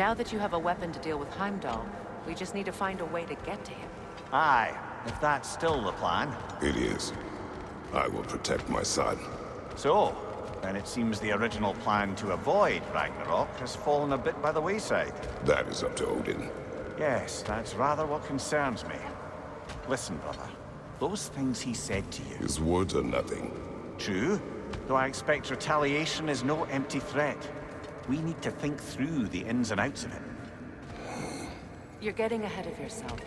Now that you have a weapon to deal with Heimdall, we just need to find a way to get to him. Aye, if that's still the plan. It is. I will protect my son. So, then it seems the original plan to avoid Ragnarok has fallen a bit by the wayside. That is up to Odin. Yes, that's rather what concerns me. Listen, brother. Those things he said to you... His words are nothing. True, though I expect retaliation is no empty threat. We need to think through the ins and outs of it. You're getting ahead of yourself.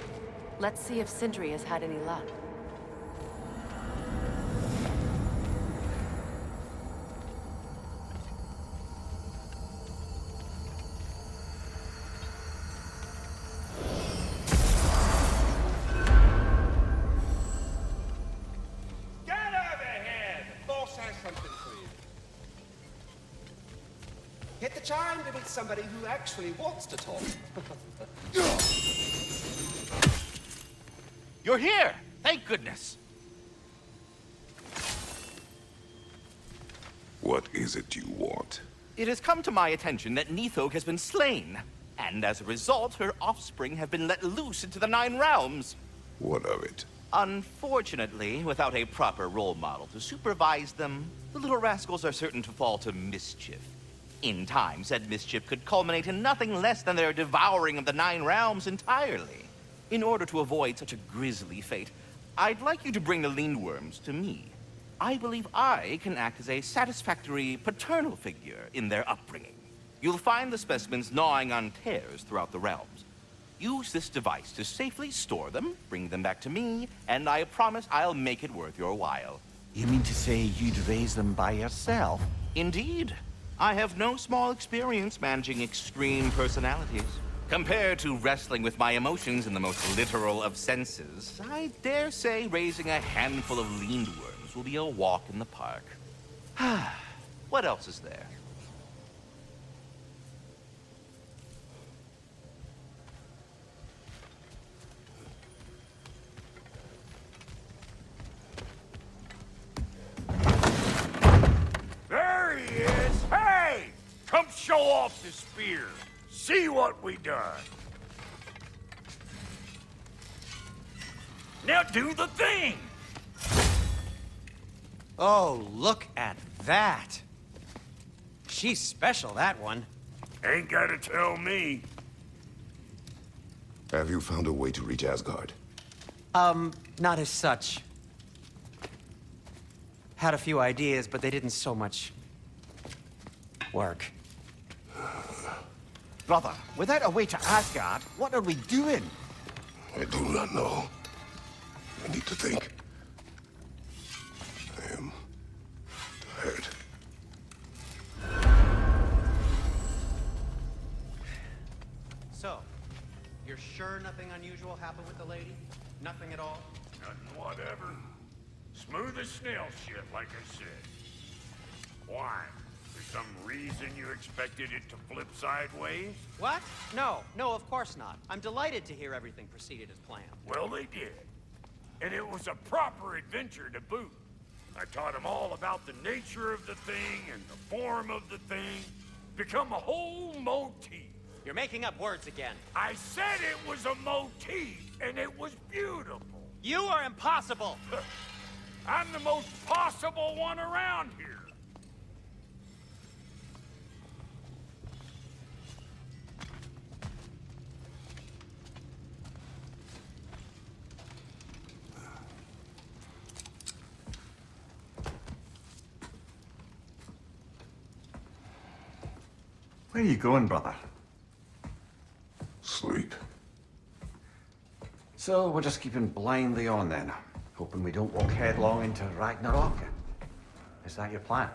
Let's see if Sindri has had any luck. Hit the chime to meet somebody who actually wants to talk. You're here! Thank goodness! What is it you want? It has come to my attention that Nithog has been slain, and as a result, her offspring have been let loose into the Nine Realms. What of it? Unfortunately, without a proper role model to supervise them, the little rascals are certain to fall to mischief. In time, said mischief could culminate in nothing less than their devouring of the Nine Realms entirely. In order to avoid such a grisly fate, I'd like you to bring the Lindworms to me. I believe I can act as a satisfactory paternal figure in their upbringing. You'll find the specimens gnawing on tears throughout the realms. Use this device to safely store them, bring them back to me, and I promise I'll make it worth your while. You mean to say you'd raise them by yourself? Indeed. I have no small experience managing extreme personalities. Compared to wrestling with my emotions in the most literal of senses, I dare say raising a handful of Lindworms will be a walk in the park. What else is there? There he is! Hey! Come show off the spear. See what we done. Now do the thing! Oh, look at that! She's special, that one. Ain't gotta tell me. Have you found a way to reach Asgard? Not as such. Had a few ideas, but they didn't so much work. Brother, without a way to Asgard, what are we doing? I do not know. I need to think. I am tired. So, you're sure nothing unusual happened with the lady? Nothing at all? Nothing whatever. Smooth as snail shit, like I said. Why? For some reason you expected it to flip sideways? What? No, of course not. I'm delighted to hear everything proceeded as planned. Well, they did. And it was a proper adventure to boot. I taught them all about the nature of the thing and the form of the thing. Become a whole motif. You're making up words again. I said it was a motif, and it was beautiful. You are impossible! I'm the most possible one around here. Where are you going, brother? Sleep. So we're just keeping blindly on then, hoping we don't walk headlong into Ragnarok. Is that your plan?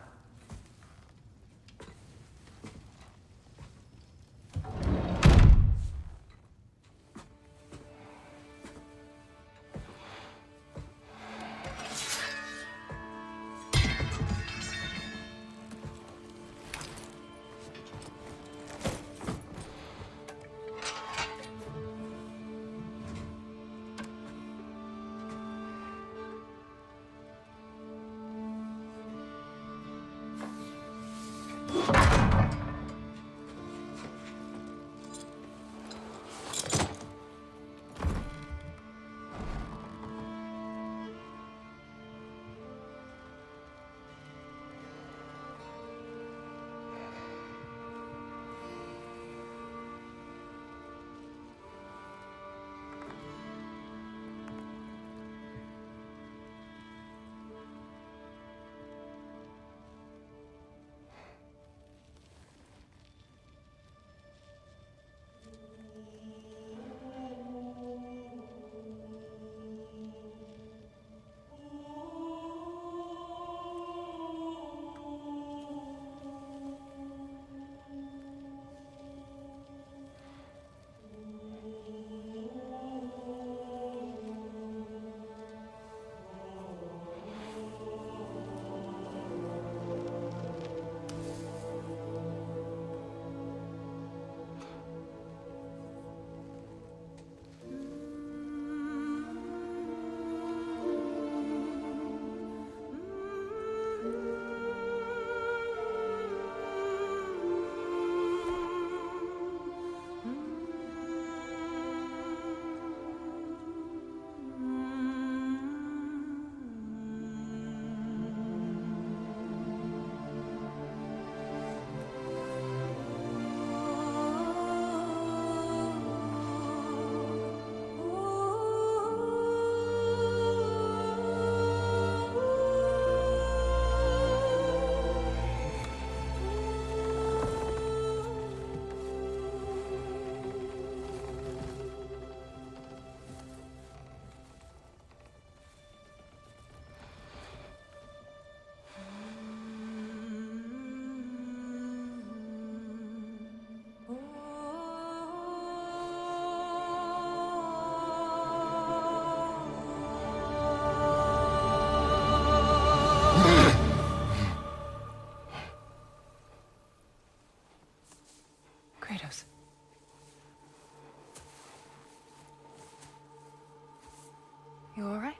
You all right?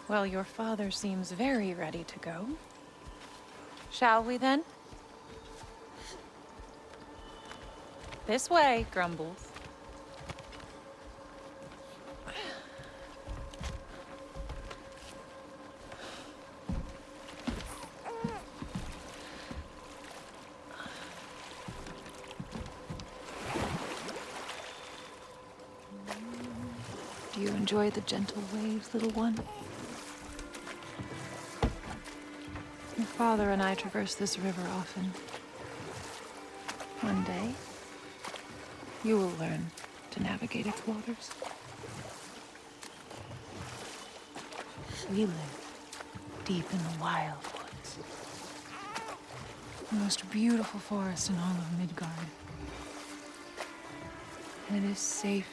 Well, your father seems very ready to go. Shall we then? This way, Grumbles. Do you enjoy the gentle waves, little one? Your father and I traverse this river often. One day, you will learn to navigate its waters. We live deep in the wild woods. The most beautiful forest in all of Midgard. And it is safe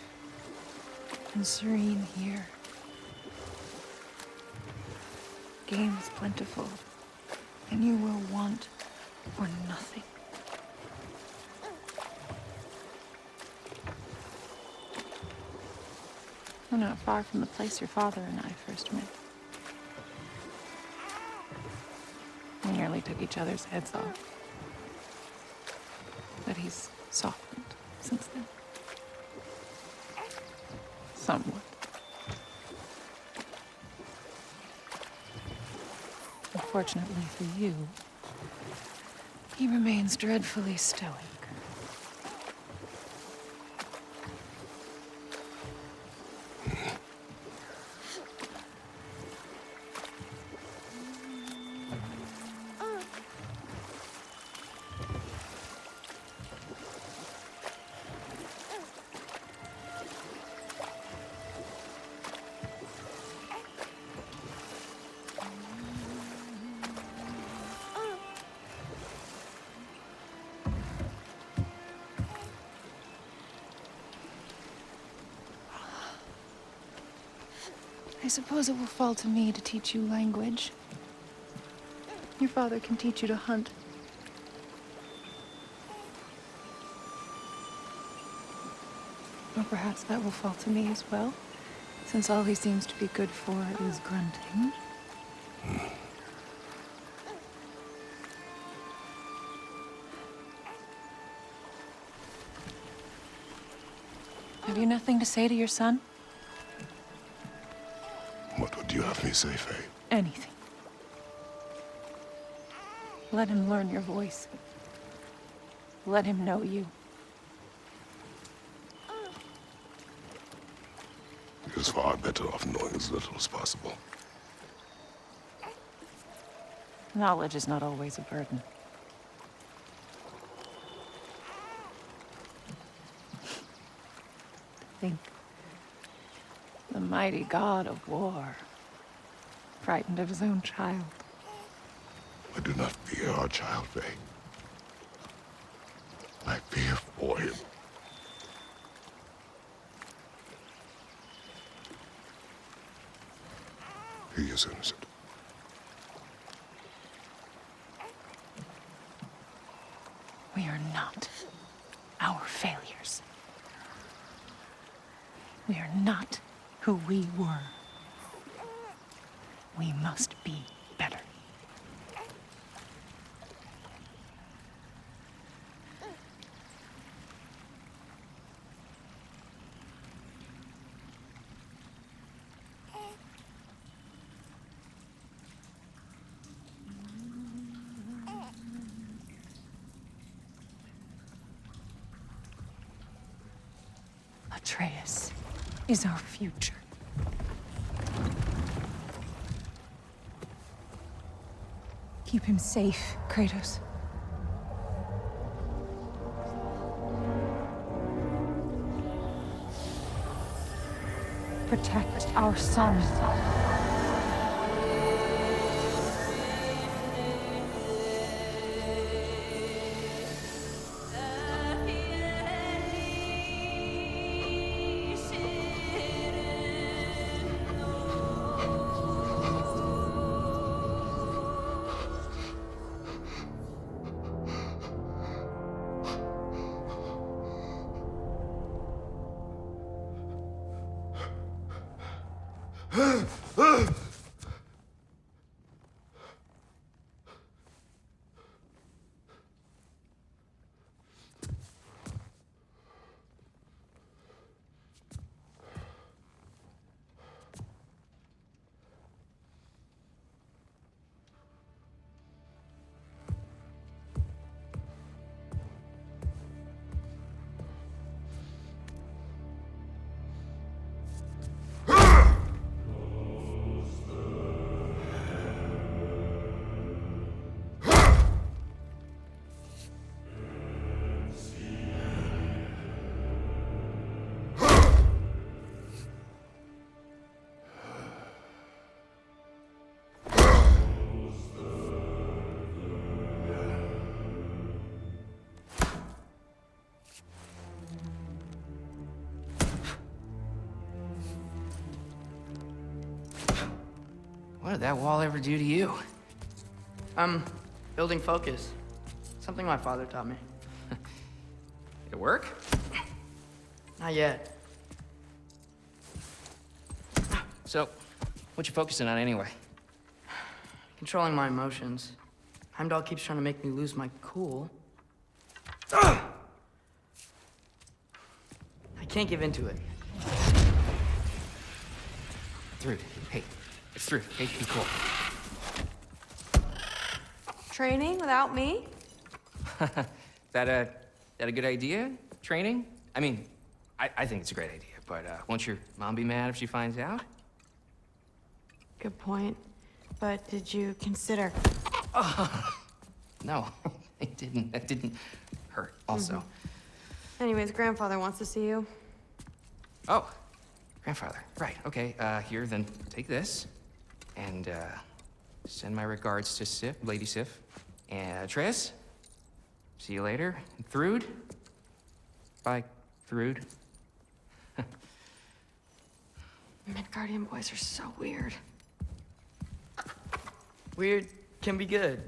and serene here. Game is plentiful, and you will want for nothing. We're not far from the place your father and I first met. We nearly took each other's heads off. But he's softened since then. Somewhat. Unfortunately for you, he remains dreadfully stoic. I suppose it will fall to me to teach you language. Your father can teach you to hunt. Or perhaps that will fall to me as well, since all he seems to be good for is grunting. Have you nothing to say to your son? What would you have me say, Faye? Anything. Let him learn your voice. Let him know you. He is far better off knowing as little as possible. Knowledge is not always a burden. Think. The mighty god of war, frightened of his own child. I do not fear our child, Faye. I fear for him. He is innocent. We are not our failures. We are not who we were. We must be better. Atreus is our future. Keep him safe, Kratos. Protect our son. What did that wall ever do to you? Building focus. Something my father taught me. Did it work? Not yet. So, what you focusing on anyway? Controlling my emotions. Heimdall keeps trying to make me lose my cool. I can't give in to it. Thrud, hey, it's Thrud. Hey, be cool. Training without me? That a good idea? Training? I mean, I think it's a great idea, but won't your mom be mad if she finds out? Good point. But did you consider... No, I didn't. That didn't hurt, also. Anyways, grandfather wants to see you. Oh, grandfather. Right, okay. Here, then take this. And, send my regards to Sif, Lady Sif. And, Triss. See you later. And Thrud. Bye, Thrud. Midgardian boys are so weird. Weird can be good.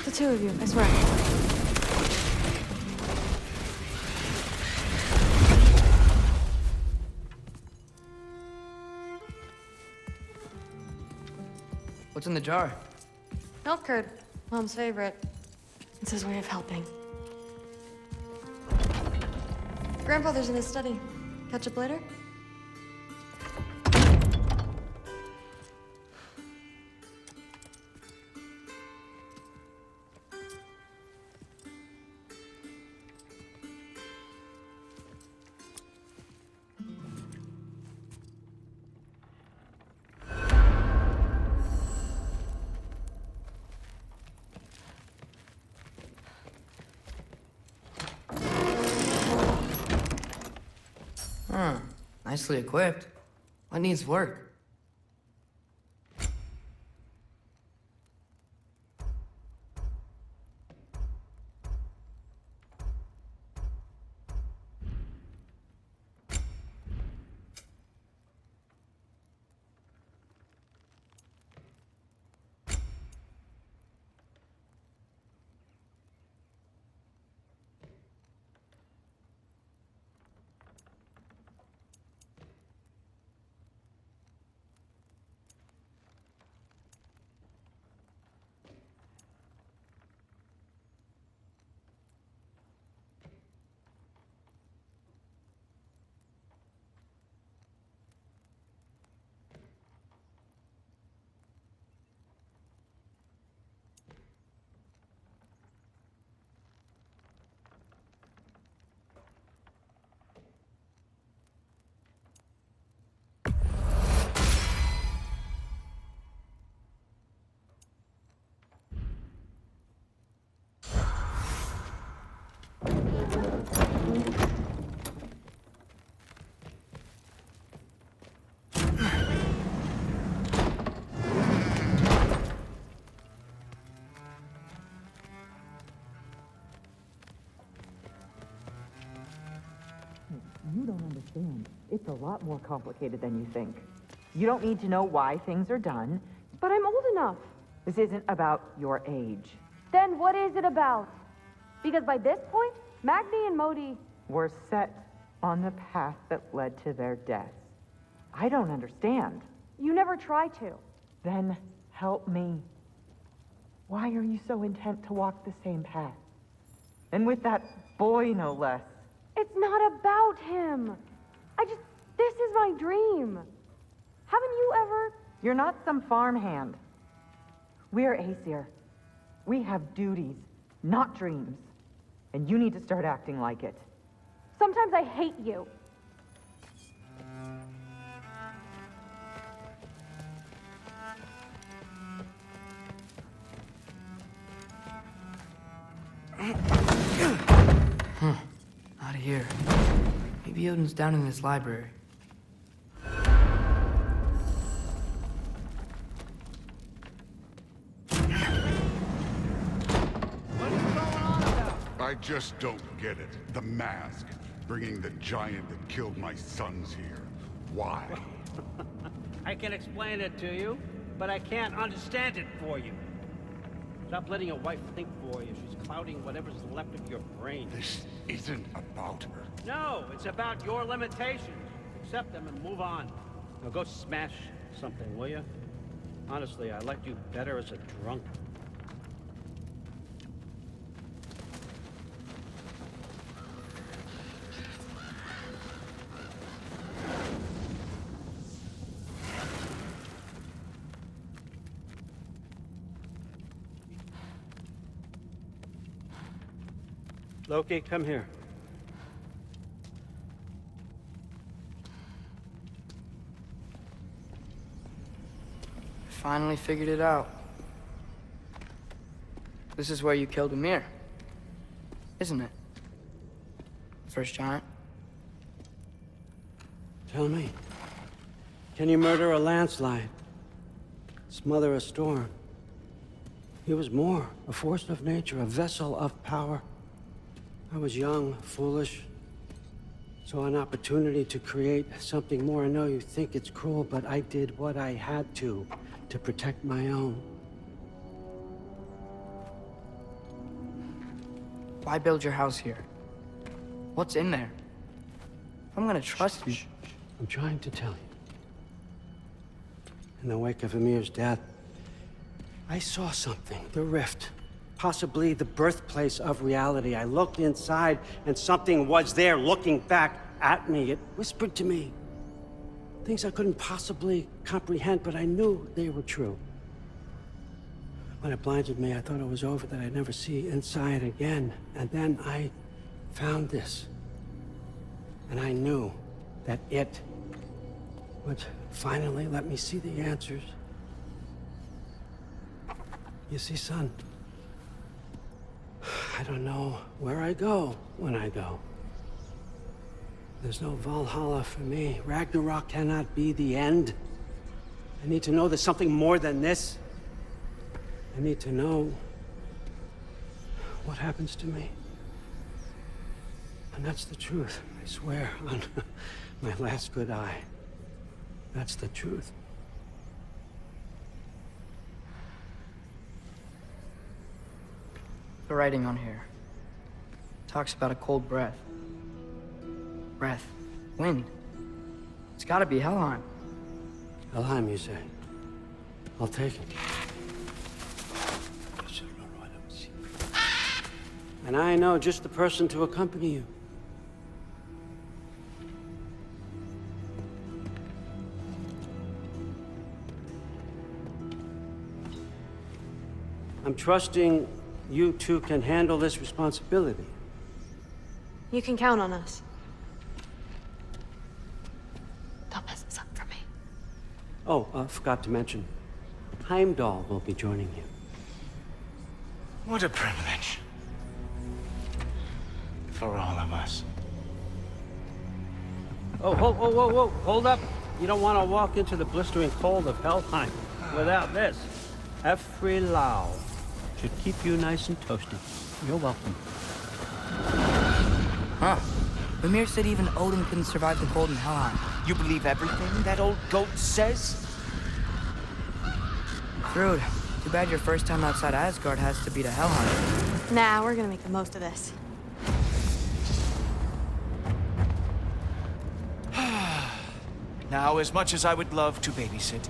The two of you, I swear. What's in the jar? Milk curd, Mom's favorite. It's his way of helping. Grandfather's in his study. Catch up later? Nicely equipped. What needs work? You don't understand. It's a lot more complicated than you think. You don't need to know why things are done. But I'm old enough. This isn't about your age. Then what is it about? Because by this point, Magni and Modi... We're set on the path that led to their deaths. I don't understand. You never try to. Then help me. Why are you so intent to walk the same path? And with that boy, no less. It's not about him. This is my dream. Haven't you ever? You're not some farmhand. We're Aesir. We have duties, not dreams. And you need to start acting like it. Sometimes I hate you. Out of here. Maybe Odin's down in this library. I just don't get it. The mask. Bringing the giant that killed my sons here. Why? I can explain it to you, but I can't understand it for you. Stop letting your wife think for you. She's clouding whatever's left of your brain. This isn't about her. No, it's about your limitations. Accept them and move on. Now go smash something, will you? Honestly, I liked you better as a drunk. Loki, come here. Finally figured it out. This is where you killed Ymir, isn't it? First giant. Tell me, can you murder a landslide? Smother a storm? He was more, a force of nature, a vessel of power. I was young, foolish, saw an opportunity to create something more. I know you think it's cruel, but I did what I had to protect my own. Why build your house here? What's in there? I'm gonna trust you. I'm trying to tell you. In the wake of Ymir's death, I saw something, the rift. Possibly the birthplace of reality. I looked inside, and something was there looking back at me. It whispered to me things I couldn't possibly comprehend, but I knew they were true. When it blinded me, I thought it was over, that I'd never see inside again. And then I found this. And I knew that it would finally let me see the answers. You see, son, I don't know where I go when I go. There's no Valhalla for me. Ragnarok cannot be the end. I need to know there's something more than this. I need to know what happens to me. And that's the truth, I swear, on my last good eye. That's the truth. The writing on here talks about a cold breath. Breath. Wind. It's gotta be Helheim. Helheim, you say? I'll take it. And I know just the person to accompany you. I'm trusting you two can handle this responsibility. You can count on us. Don't mess this up for me. Oh, forgot to mention, Heimdall will be joining you. What a privilege. For all of us. Oh, whoa, hold up. You don't want to walk into the blistering cold of Helheim without this. Every Lau should keep you nice and toasty. You're welcome. Huh. Ymir said even Odin couldn't survive the cold in Helheim. You believe everything that old goat says? Rude. Too bad your first time outside Asgard has to be to Helheim. Nah, we're gonna make the most of this. Now, as much as I would love to babysit,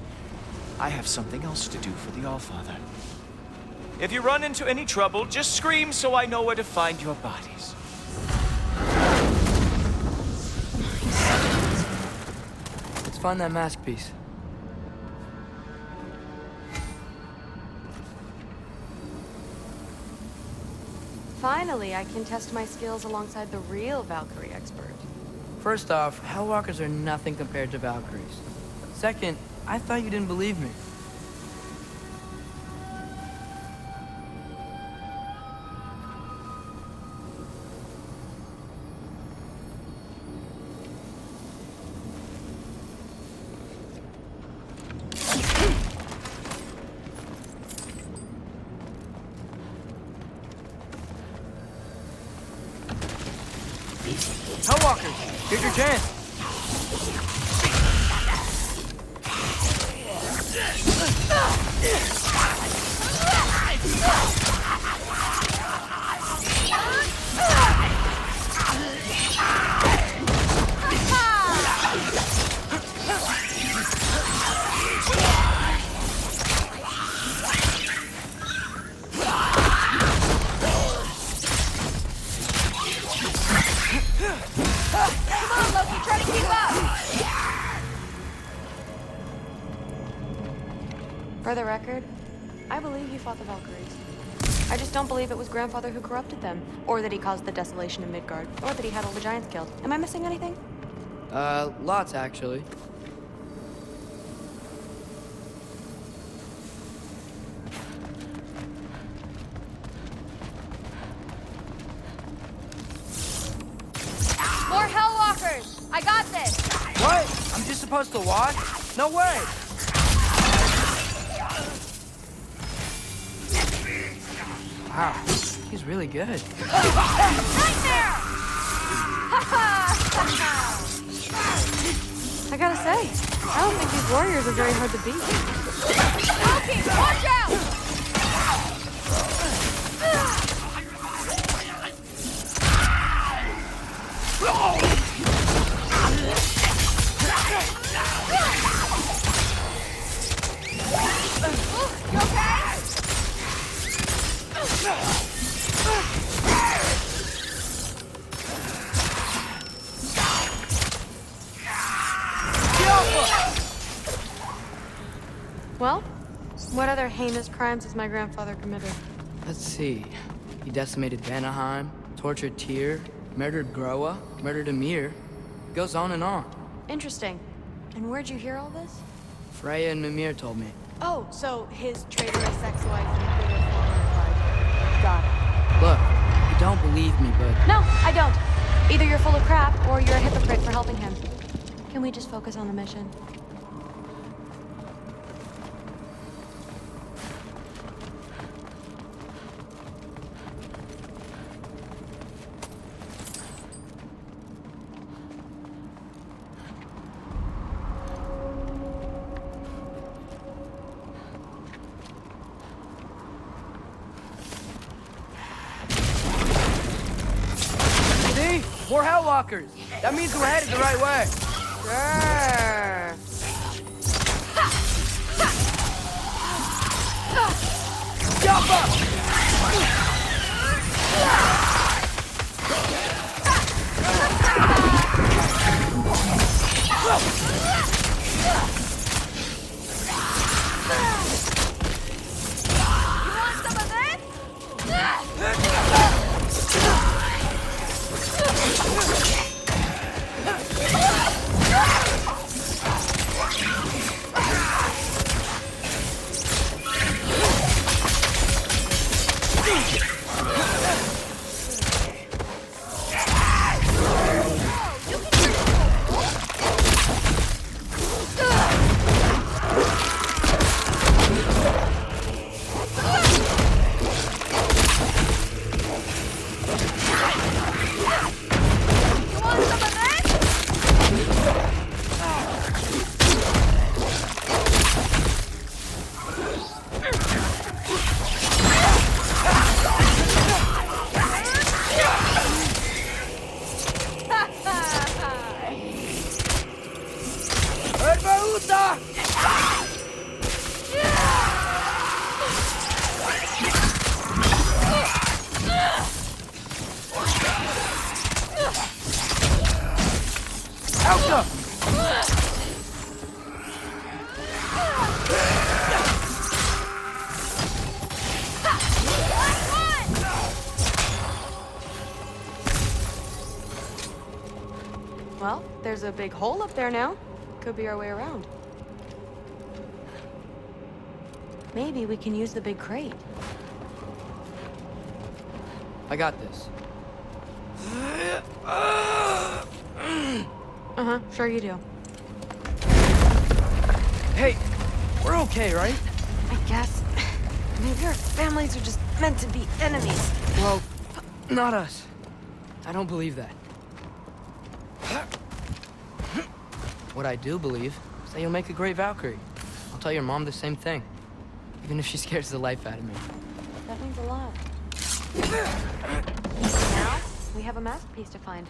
I have something else to do for the Allfather. If you run into any trouble, just scream so I know where to find your bodies. Let's find that mask piece. Finally, I can test my skills alongside the real Valkyrie expert. First off, Hellwalkers are nothing compared to Valkyries. Second, I thought you didn't believe me. Hellwalkers, here's your chance. For the record, I believe you fought the Valkyries. I just don't believe it was Grandfather who corrupted them, or that he caused the desolation of Midgard, or that he had all the giants killed. Am I missing anything? Lots actually. More Hellwalkers! I got this! What? I'm just supposed to watch? No way! Wow, he's really good. Nightmare! I gotta say, I don't think these warriors are very hard to beat. Loki, watch out! You okay? Well, what other heinous crimes has my grandfather committed? Let's see. He decimated Vanaheim, tortured Tyr, murdered Groa, murdered Ymir. Goes on and on. Interesting. And where'd you hear all this? Freya and Mimir told me. Oh, so his traitorous ex-wife and bitter former wife. Got it. Look, you don't believe me, but... No, I don't. Either you're full of crap, or you're a hypocrite for helping him. Can we just focus on the mission? More Hellwalkers! That means we're headed the right way! Sure. Jump up! You want some of this? Well, there's a big hole up there now. Could be our way around. Maybe we can use the big crate. I got this. Uh-huh, sure you do. Hey, we're okay, right? I guess. Maybe our families are just meant to be enemies. Well, not us. I don't believe that. What I do believe is that you'll make a great Valkyrie. I'll tell your mom the same thing, even if she scares the life out of me. That means a lot. Now, we have a masterpiece to find.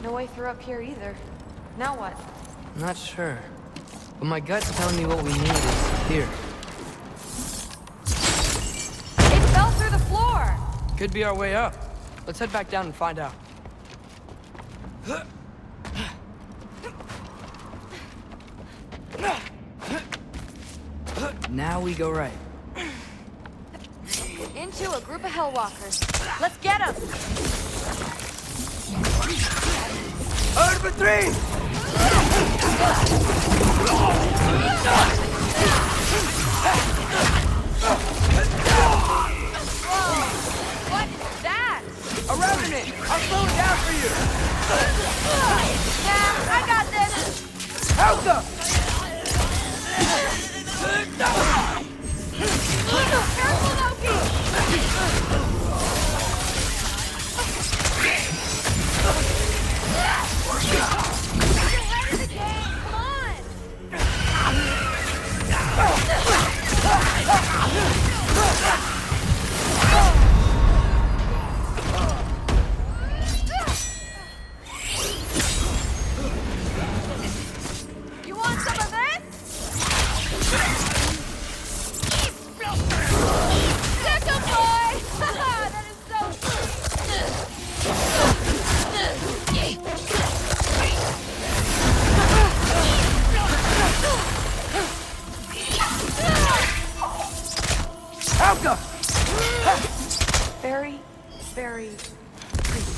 No way through up here either. Now what? Not sure. But my gut's telling me what we need is here. It fell through the floor! Could be our way up. Let's head back down and find out. Now we go right. Into a group of hellwalkers. Let's get them! Over 3! What is that? A revenant! I'll slow it down for you! Yeah, I got this! Help them! Careful, Loki! You're ahead of the game! Come on! You want some of this? Stick 'em, boy! That is so Helga! Very, very pretty.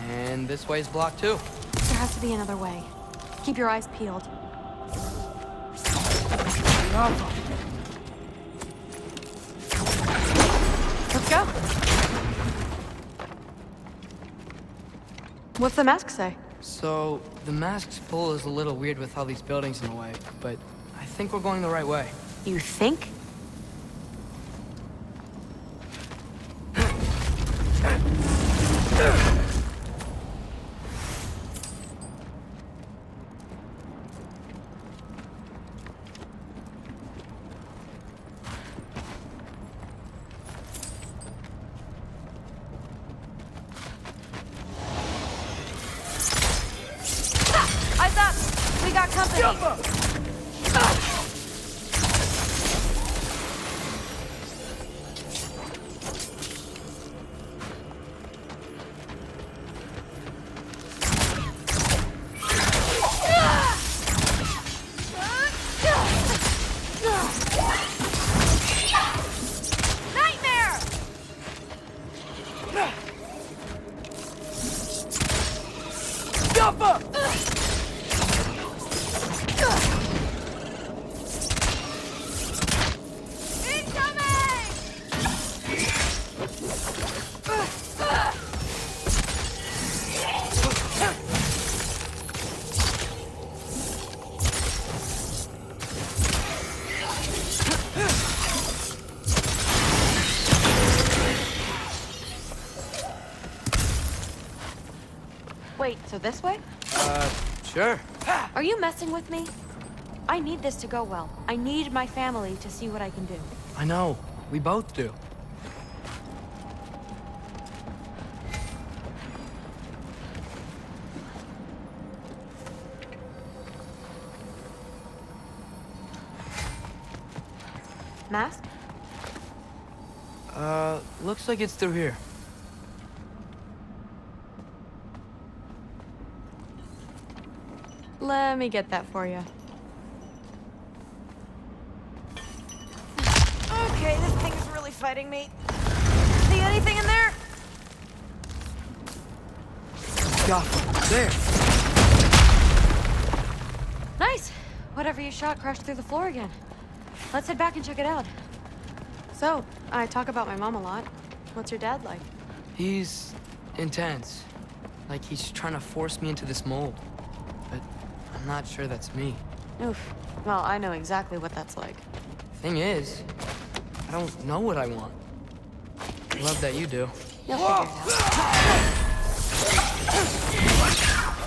And this way's blocked too. There has to be another way. Keep your eyes peeled. Let's go. What's the mask say? So, the mask's pull is a little weird with all these buildings in the way, but I think we're going the right way. You think? Eyes up! We got company! Wait, so this way? Sure. Are you messing with me? I need this to go well. I need my family to see what I can do. I know. We both do. Mask? Looks like it's through here. Let me get that for you. Okay, this thing is really fighting me. See anything in there? Yeah, there. Nice. Whatever you shot crashed through the floor again. Let's head back and check it out. So, I talk about my mom a lot. What's your dad like? He's intense. Like he's trying to force me into this mold. But I'm not sure that's me. Oof. Well, I know exactly what that's like. Thing is, I don't know what I want. I love that you do. You'll figure it out.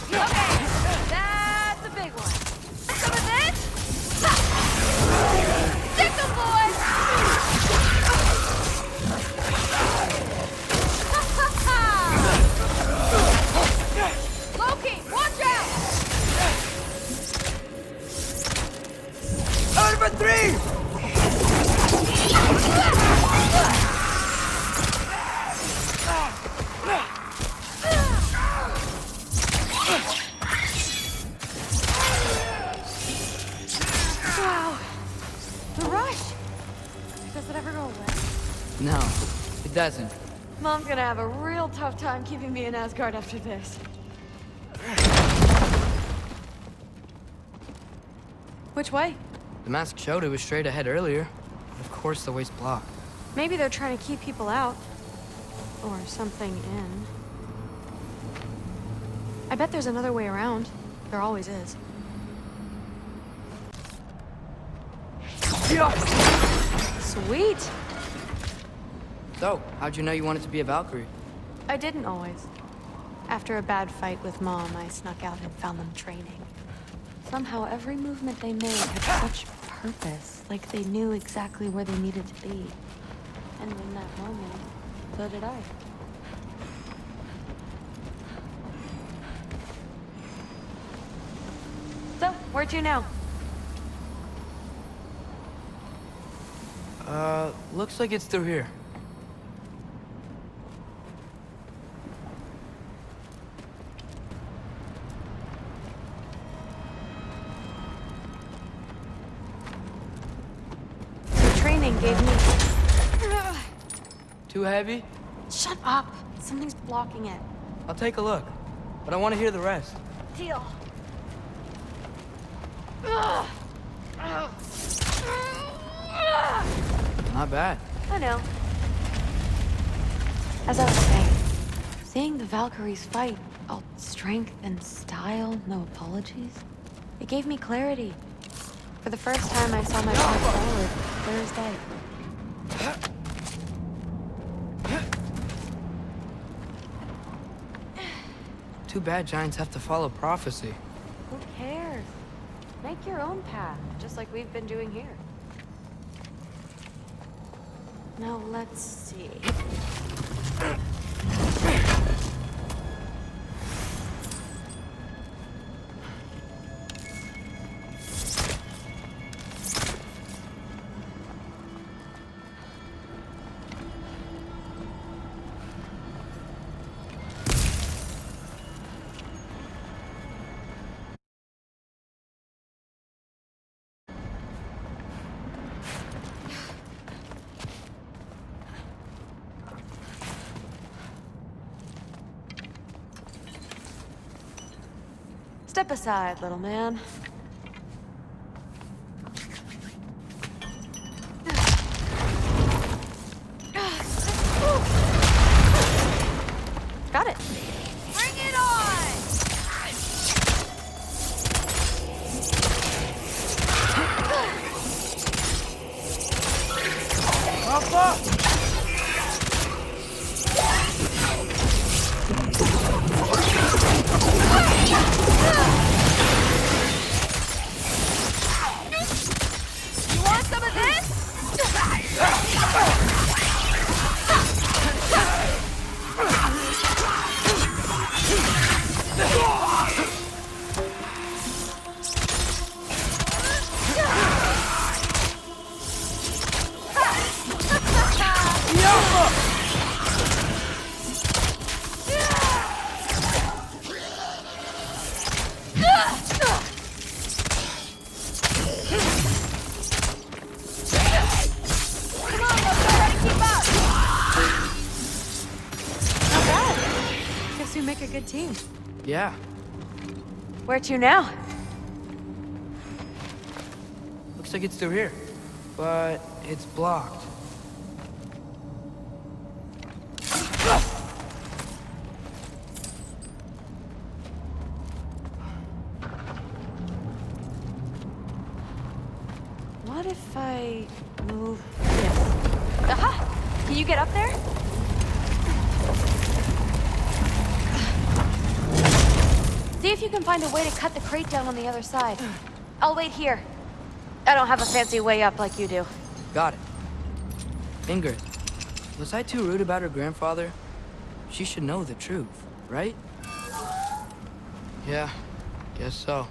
Okay, that's a big one. Some of this? Stick 'em, boys! Loki, watch out! Number 3! Wow. The rush. Does it ever go away? No, it doesn't. Mom's gonna have a real tough time keeping me in Asgard after this. Which way? The mask showed it was straight ahead earlier. Of course the way's blocked. Maybe they're trying to keep people out. Or something in. I bet there's another way around. There always is. Sweet! So, how'd you know you wanted to be a Valkyrie? I didn't always. After a bad fight with Mom, I snuck out and found them training. Somehow every movement they made had such purpose, like they knew exactly where they needed to be. And in that moment, so did I. So, where to now? Looks like it's through here. The training gave me... Too heavy? Shut up! Something's blocking it. I'll take a look, but I want to hear the rest. Deal. Not bad. I know. As I was saying, seeing the Valkyries fight, all strength and style, no apologies, it gave me clarity. For the first time, I saw my path forward, clear as day. Too bad giants have to follow prophecy. Who cares? Make your own path, just like we've been doing here. Now, let's see. Step aside, little man. Got it. Bring it on! Papa! You want some of this? Guess we make a good team. Yeah. Where to now? Looks like it's through here. But it's blocked. What if I move this? Aha! Can you get up there? See if you can find a way to cut the crate down on the other side. I'll wait here. I don't have a fancy way up like you do. Got it. Ingrid, was I too rude about her grandfather? She should know the truth, right? Yeah, guess so.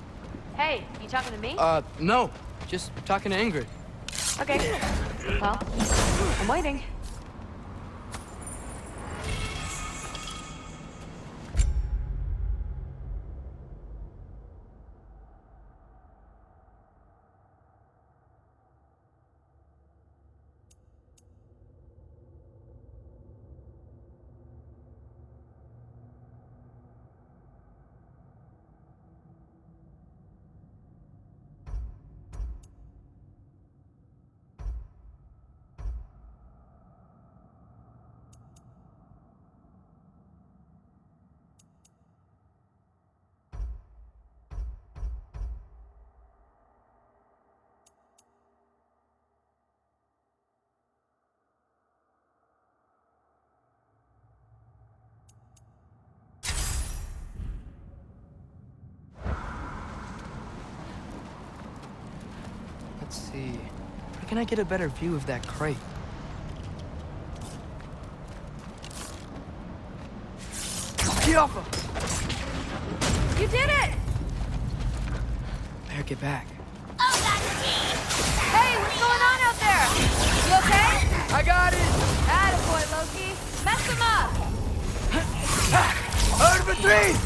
Hey, you talking to me? No. Just talking to Ingrid. Okay. Well, I'm waiting. Let's see. Where can I get a better view of that crate? Get off him! You did it! Better get back. Hey, what's going on out there? You okay? I got it! Attaboy, Loki. Mess him up! Out of a tree!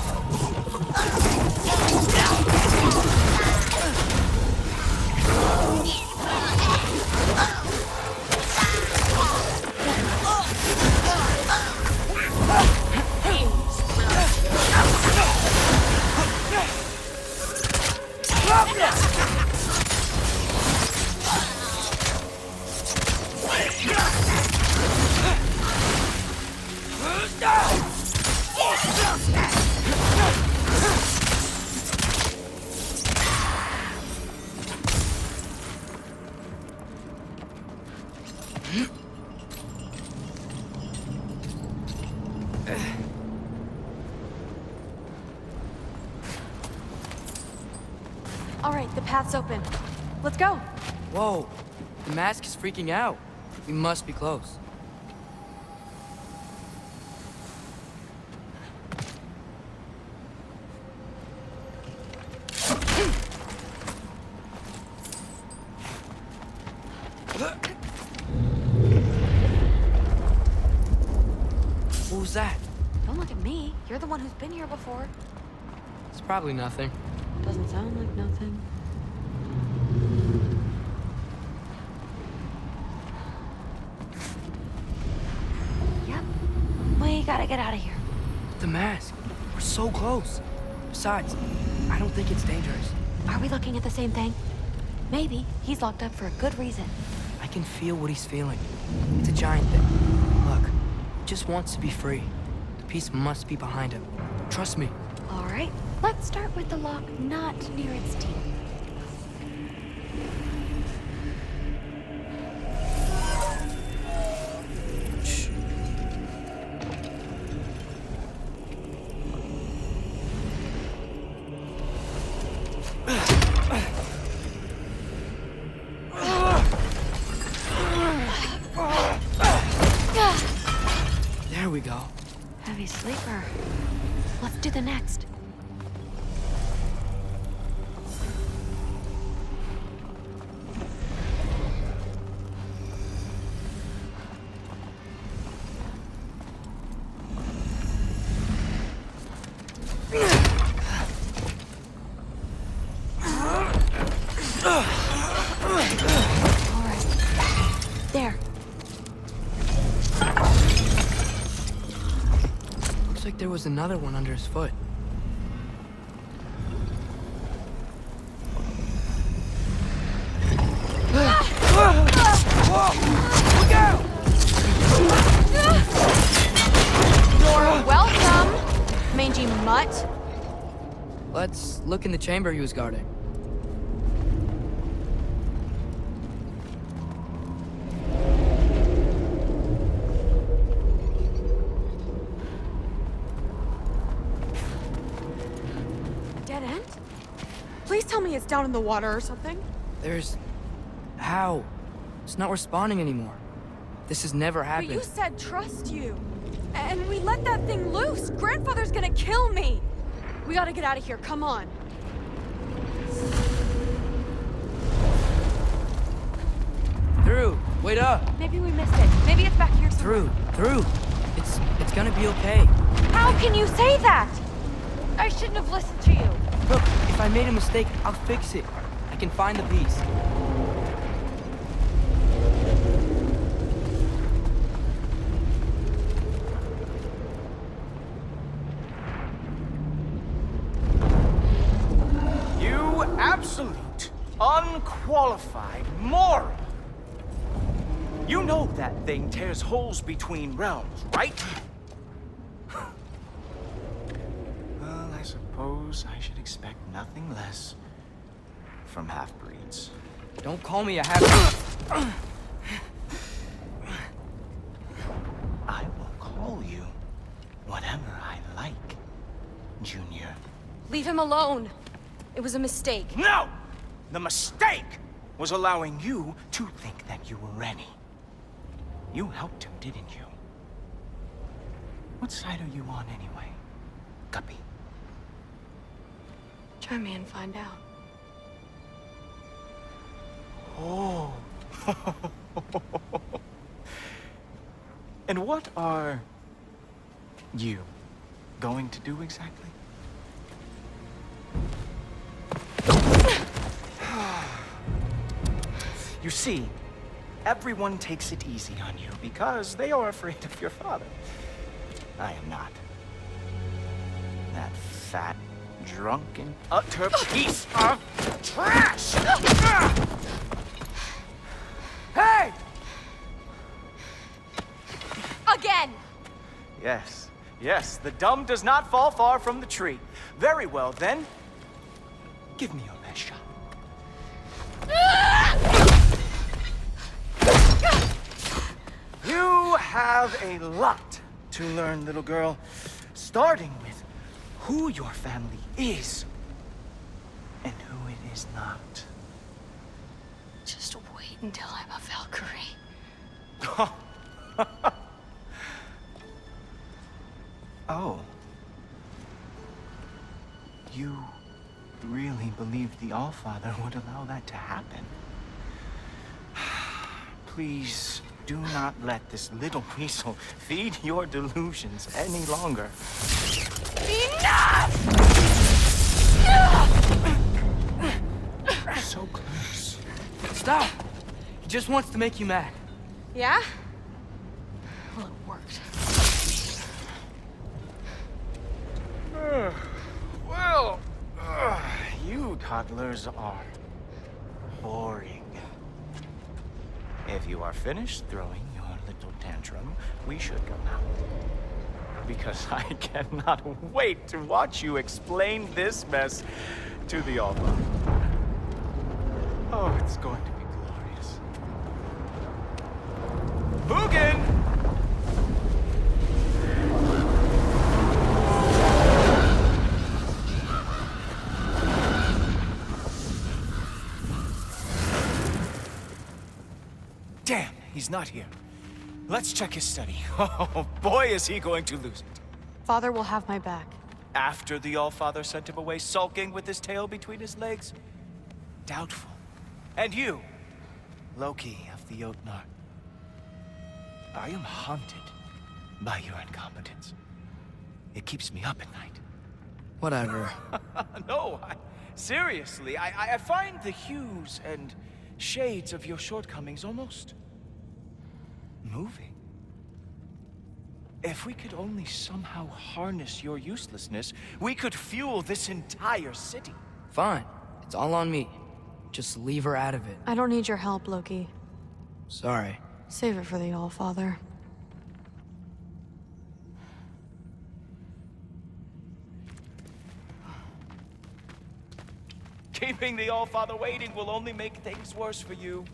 All right, the path's open. Let's go. Whoa, the mask is freaking out. We must be close. What was that? Don't look at me. You're the one who's been here before. It's probably nothing. Doesn't sound like nothing. Yep. We gotta get out of here. The mask. We're so close. Besides, I don't think it's dangerous. Are we looking at the same thing? Maybe. He's locked up for a good reason. I can feel what he's feeling. It's a giant thing. Look, he just wants to be free. The peace must be behind him. Trust me. All right. Let's start with the lock not near its teeth. There we go. Heavy sleeper. Let's do the next. There. Looks like there was another one under his foot. Look out! You're welcome, mangy mutt. Let's look in the chamber he was guarding. Dead end? Please tell me it's down in the water or something. There's... How? It's not responding anymore. This has never But happened. you said trust you. And we let that thing loose. Grandfather's gonna kill me. We gotta get out of here. Come on. Through! Wait up! Maybe we missed it. Maybe it's back here somewhere. Through! It's gonna be okay. How can you say that? I shouldn't have listened to you. Look, if I made a mistake, I'll fix it. I can find the piece. You absolute, unqualified moron! You know that thing tears holes between realms, right? Well, I suppose I should expect nothing less from half-breeds. Don't call me a half-breed. I will call you whatever I like, Junior. Leave him alone. It was a mistake. No! The mistake was allowing you to think that you were ready. You helped him, didn't you? What side are you on anyway, Guppy? Try me and find out. Oh. And what are you going to do exactly? You see, everyone takes it easy on you because they are afraid of your father. I am not. That fat, drunken, utter piece of trash! Hey! Again! Yes, yes, the dumb does not fall far from the tree. Very well, then. Give me your best shot. You have a lot to learn, little girl, starting with who your family is and who it is not. Just wait until I'm a Valkyrie. Oh. You really believed the Allfather would allow that to happen? Please do not let this little weasel feed your delusions any longer. Enough! So close. Stop! He just wants to make you mad. Yeah? Well, it worked. Well, toddlers are boring. If you are finished throwing your little tantrum, we should go now. Because I cannot wait to watch you explain this mess to the Allfather. Oh, it's going to be glorious. Hugin! Damn, he's not here. Let's check his study. Oh, boy, is he going to lose it. Father will have my back. After the Allfather sent him away sulking with his tail between his legs? Doubtful. And you, Loki of the Jotnar. I am haunted by your incompetence. It keeps me up at night. Whatever. No, seriously, I find the hues and shades of your shortcomings almost moving. If we could only somehow harness your uselessness, we could fuel this entire city. Fine. It's all on me. Just leave her out of it. I don't need your help, Loki. Sorry. Save it for the Allfather. Keeping the Allfather waiting will only make things worse for you.